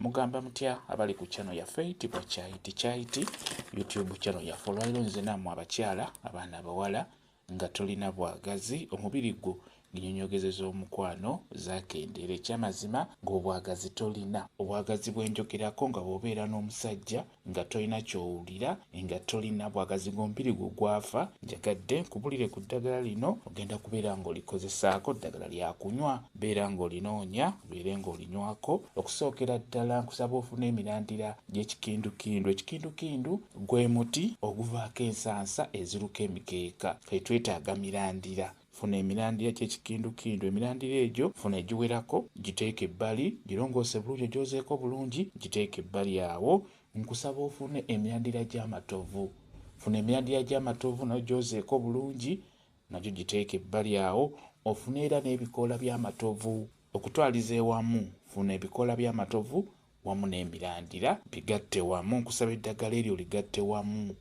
mugamba mutya abali ku channel yaffe eyitibwa Kyaiti YouTube channel yaffe. Olwaliro nze nammwe abakyala abaana abawala nga tolina bwagazi omubiri gwo ginyonyogezeza omukwano zakendera ekyamazima ng'obwagazi tolina. Obwagazi bwenjogerako nga bw'obeera n'omusajja nga tolina kyowulira nga tolina bwagazi ng'omubiri gwo gwafa, njagadde nkubulire ku ddagala lino ogenda kubeera ng'olikozesaako ddagala lya kunywa. Beera ng'olinoonya beere ng'olinywako. Okusookera ddala nkusaba ofune emirandira gy'ekikindukindu. Ekikindukindu gwe muti oguvaako ensansa eziruka emikeeka, kale twetaaga mirandira. Funa emirandira ky'ekikindukindu. Emirandira egyo funa egiwerako giteeke ebbali, girongoose bulungi ogyozeeko bulungi giteeke ebbali awo. Nkusaba ofune emirandira gy'amatovu. Funa emirandira gy'amatovu nayo gyozeeko bulungi nagyo giteeke ebbali awo. Ofune era n'ebikoola by'amatovu okutwaliza ewamu. Funa ebikoola by'amatovu wamu n'emirandira bigatte wamu. Nkusaba eddagala eryo ligatte wamu.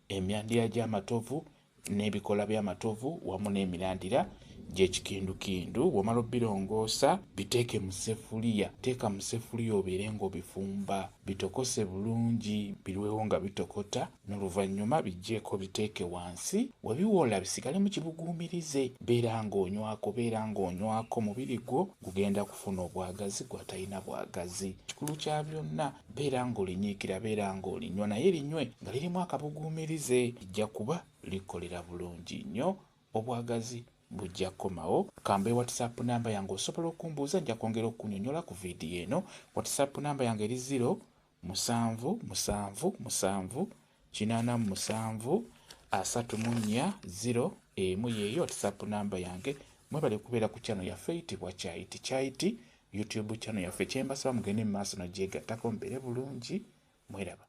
Emirandira gy'amatovu n'ebikoola by'amatovu wamu n'emirandira gy'ekikindukindu. Bw'omala obirongoosa biteeke mu ssefuliya. Teeka mu ssefuliya obeere ng'obifumba bitokose bulungi, birwewo nga bitokota, n'oluvannyuma biggyeeko biteeke wansi. Webiwola bisigale mu kibuguumirize. Beera ng'onywako mubiri gwo gugenda kufuna obwagazi gwatalina bwagazi. Kikulu kya byonna beera ng'olinyiikira, beera ng'olinywa, naye linywe nga lirimu akabuguumirize. Lijja kuba likolera bulungi nnyo, obwagazi bujja kukomawo. Kambe WhatsApp namba yange osobola okumbuuza, nja kwongera okunyonyola ku vidiyo eno. WhatsApp namba yange eri 0778784 yeeyo WhatsApp namba yange. Mwebale kubeera ku channel yaffe eyitibwa Kyaiti YouTube channel yaffe. Kyembasaba mugende mu maaso n'ogyegattako mubeere bulungi. Mweraba.